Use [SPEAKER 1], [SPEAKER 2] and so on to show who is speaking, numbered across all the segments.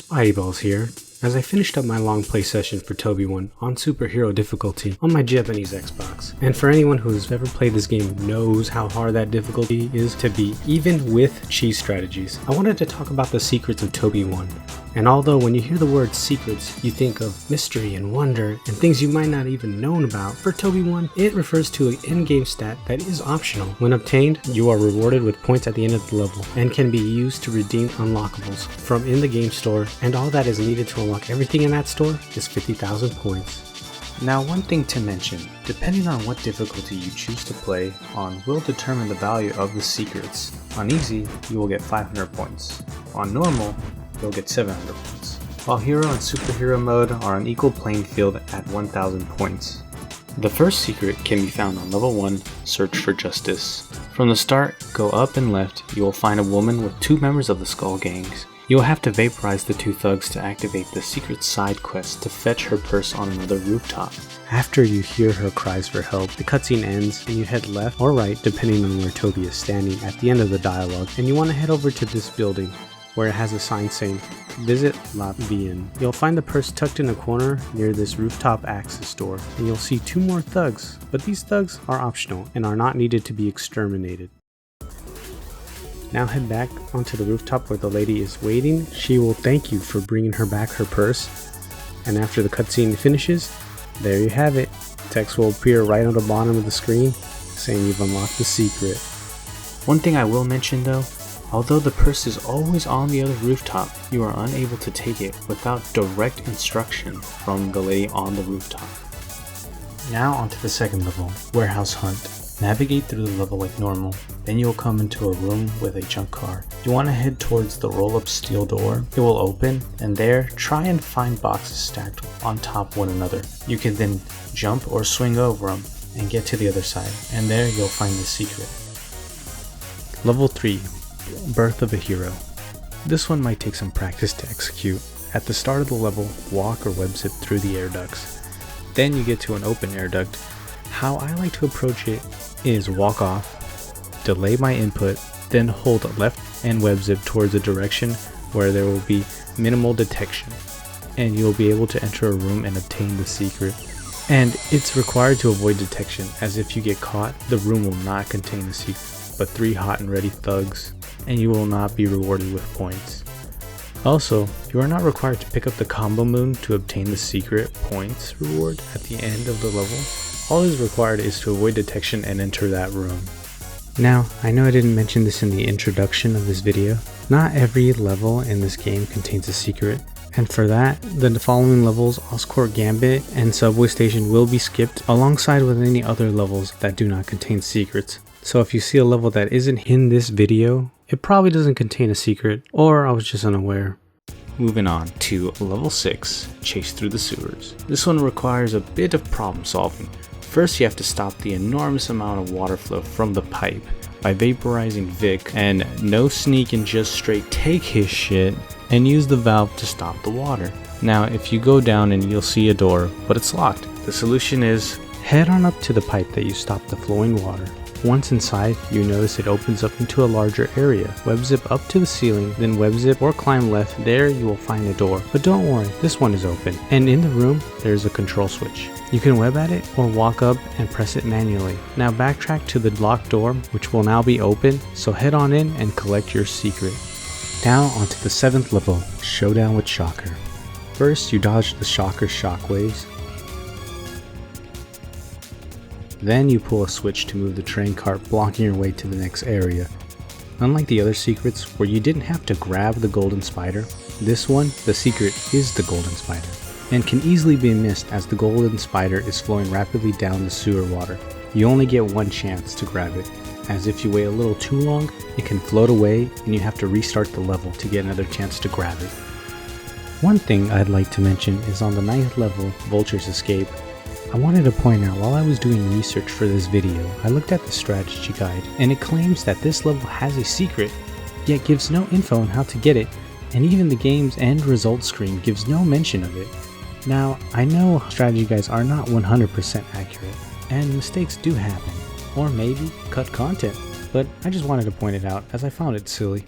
[SPEAKER 1] Spidey Balls here, as I finished up my long play session for Toby 1 on superhero difficulty on my Japanese Xbox. And for anyone who's ever played this game knows how hard that difficulty is to beat, even with cheese strategies. I wanted to talk about the secrets of Toby 1. And although when you hear the word secrets, you think of mystery and wonder and things you might not even known about, for Toby 1, it refers to an in-game stat that is optional. When obtained, you are rewarded with points at the end of the level and can be used to redeem unlockables from in the game store, and all that is needed to unlock everything in that store is 50,000 points.
[SPEAKER 2] Now, one thing to mention, depending on what difficulty you choose to play on will determine the value of the secrets. On easy, you will get 500 points. On normal, you'll get 700 points. While hero and superhero mode are on equal playing field at 1000 points. The first secret can be found on level 1, Search for Justice. From the start, go up and left, you will find a woman with 2 members of the Skull Gangs. You will have to vaporize the 2 thugs to activate the secret side quest to fetch her purse on another rooftop.
[SPEAKER 1] After you hear her cries for help, the cutscene ends and you head left or right depending on where Toby is standing at the end of the dialogue, and you want to head over to this building where it has a sign saying Visit Latvian. You'll find the purse tucked in a corner near this rooftop access door, and you'll see 2 more thugs, but these thugs are optional and are not needed to be exterminated. Now head back onto the rooftop where the lady is waiting. She will thank you for bringing her back her purse, and after the cutscene finishes, there you have it. Text will appear right on the bottom of the screen saying you've unlocked the secret.
[SPEAKER 2] One thing I will mention though, although the purse is always on the other rooftop, you are unable to take it without direct instruction from the lady on the rooftop.
[SPEAKER 3] Now onto the second level, Warehouse Hunt. Navigate through the level like normal, then you will come into a room with a junk car. You want to head towards the roll-up steel door. It will open, and there, try and find boxes stacked on top one another. You can then jump or swing over them and get to the other side, and there you'll find the secret.
[SPEAKER 1] Level 3, Birth of a Hero. This one might take some practice to execute. At the start of the level, walk or web zip through the air ducts. Then you get to an open air duct. How I like to approach it is walk off, delay my input, then hold left and web zip towards a direction where there will be minimal detection, and you'll be able to enter a room and obtain the secret. And it's required to avoid detection, as if you get caught, the room will not contain the secret, but 3 hot and ready thugs, and you will not be rewarded with points. Also, you are not required to pick up the combo moon to obtain the secret points reward at the end of the level. All is required is to avoid detection and enter that room. Now, I know I didn't mention this in the introduction of this video. Not every level in this game contains a secret, and for that, the following levels, Oscorp Gambit and Subway Station, will be skipped alongside with any other levels that do not contain secrets. So if you see a level that isn't in this video, it probably doesn't contain a secret, or I was just unaware.
[SPEAKER 2] Moving on to level 6, Chase Through the Sewers. This one requires a bit of problem solving. First, you have to stop the enormous amount of water flow from the pipe by vaporizing Vic, and no sneak and just straight take his shit and use the valve to stop the water. Now, if you go down and you'll see a door, but it's locked. The solution is
[SPEAKER 1] head on up to the pipe that you stopped the flowing water. Once inside, you notice it opens up into a larger area. Web zip up to the ceiling, then web zip or climb left. There you will find a door. But don't worry, this one is open. And in the room, there's a control switch. You can web at it or walk up and press it manually. Now backtrack to the locked door, which will now be open, so head on in and collect your secret. Now onto the 7th level, Showdown with Shocker. First, you dodge the Shocker's shockwaves. Then you pull a switch to move the train cart, blocking your way to the next area. Unlike the other secrets where you didn't have to grab the golden spider, this one, the secret is the golden spider, and can easily be missed as the golden spider is flowing rapidly down the sewer water. You only get one chance to grab it, as if you wait a little too long, it can float away and you have to restart the level to get another chance to grab it. One thing I'd like to mention is on the 9th level, Vulture's Escape. I wanted to point out, while I was doing research for this video, I looked at the strategy guide, and it claims that this level has a secret, yet gives no info on how to get it, and even the game's end result screen gives no mention of it. Now, I know strategy guides are not 100% accurate, and mistakes do happen, or maybe cut content, but I just wanted to point it out as I found it silly.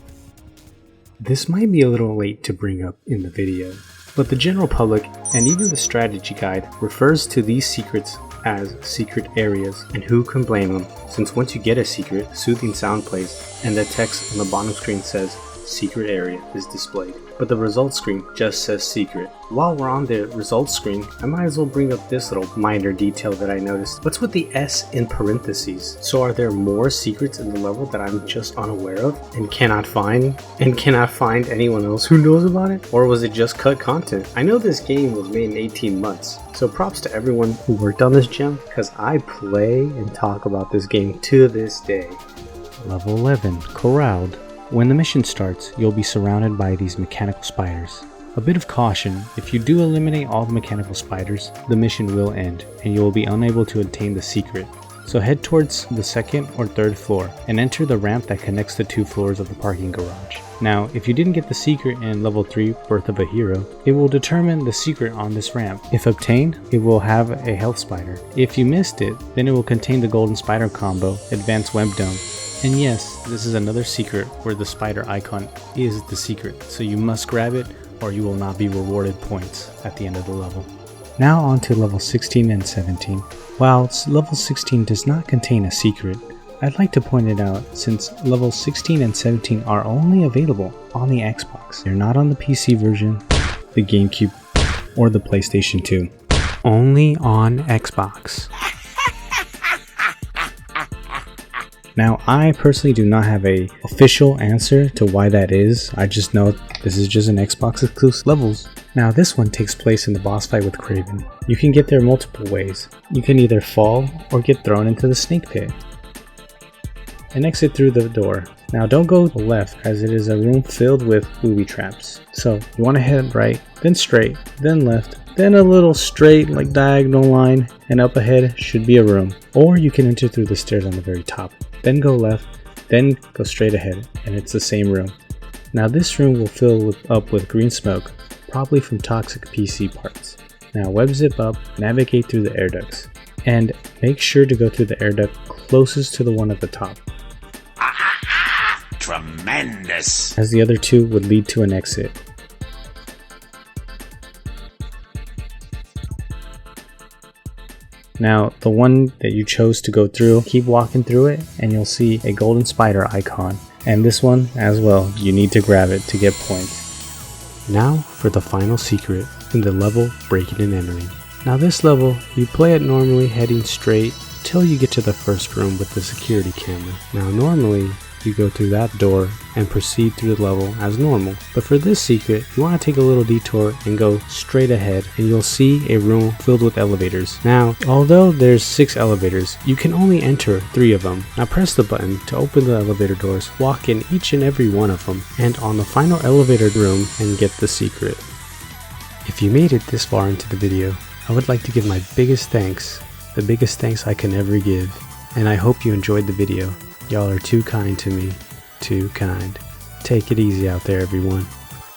[SPEAKER 2] This might be a little late to bring up in the video, but the general public and even the strategy guide refers to these secrets as secret areas, and who can blame them, since once you get a secret, soothing sound plays and the text on the bottom screen says secret area is displayed, but the results screen just says secret. While we're on the results screen, I might as well bring up this little minor detail that I noticed. What's with the S in parentheses? So are there more secrets in the level that I'm just unaware of and cannot find anyone else who knows about it? Or was it just cut content? I know this game was made in 18 months, so props to everyone who worked on this gem, because I play and talk about this game to this day.
[SPEAKER 1] Level 11, Corralled. When the mission starts, you'll be surrounded by these mechanical spiders. A bit of caution, if you do eliminate all the mechanical spiders, the mission will end, and you will be unable to obtain the secret. So head towards the second or third floor, and enter the ramp that connects the 2 floors of the parking garage. Now, if you didn't get the secret in level 3, Birth of a Hero, it will determine the secret on this ramp. If obtained, it will have a health spider. If you missed it, then it will contain the golden spider combo, Advanced Web Dome. And yes, this is another secret where the spider icon is the secret, so you must grab it or you will not be rewarded points at the end of the level. Now on to level 16 and 17. While level 16 does not contain a secret, I'd like to point it out since levels 16 and 17 are only available on the Xbox. They're not on the PC version, the GameCube, or the PlayStation 2. Only on Xbox. Now, I personally do not have a official answer to why that is. I just know this is just an Xbox exclusive levels. Now, this one takes place in the boss fight with Kraven. You can get there multiple ways. You can either fall or get thrown into the snake pit and exit through the door. Now, don't go left as it is a room filled with booby traps. So, you want to head right, then straight, then left, then a little straight like diagonal line, and up ahead should be a room. Or you can enter through the stairs on the very top. Then go left, then go straight ahead, and it's the same room. Now this room will fill up with green smoke, probably from toxic PC parts. Now web zip up, navigate through the air ducts, and make sure to go through the air duct closest to the one at the top.
[SPEAKER 4] Tremendous!
[SPEAKER 1] As the other 2 would lead to an exit. Now, the one that you chose to go through, keep walking through it and you'll see a golden spider icon. And this one as well, you need to grab it to get points.
[SPEAKER 2] Now for the final secret in the level Breaking and Entering. Now this level, you play it normally heading straight till you get to the first room with the security camera. Now normally, you go through that door and proceed through the level as normal. But for this secret, you want to take a little detour and go straight ahead and you'll see a room filled with elevators. Now, although there's 6 elevators, you can only enter 3 of them. Now press the button to open the elevator doors, walk in each and every one of them, and on the final elevator room and get the secret. If you made it this far into the video, I would like to give my biggest thanks, the biggest thanks I can ever give, and I hope you enjoyed the video. Y'all are too kind to me. Too kind. Take it easy out there, everyone.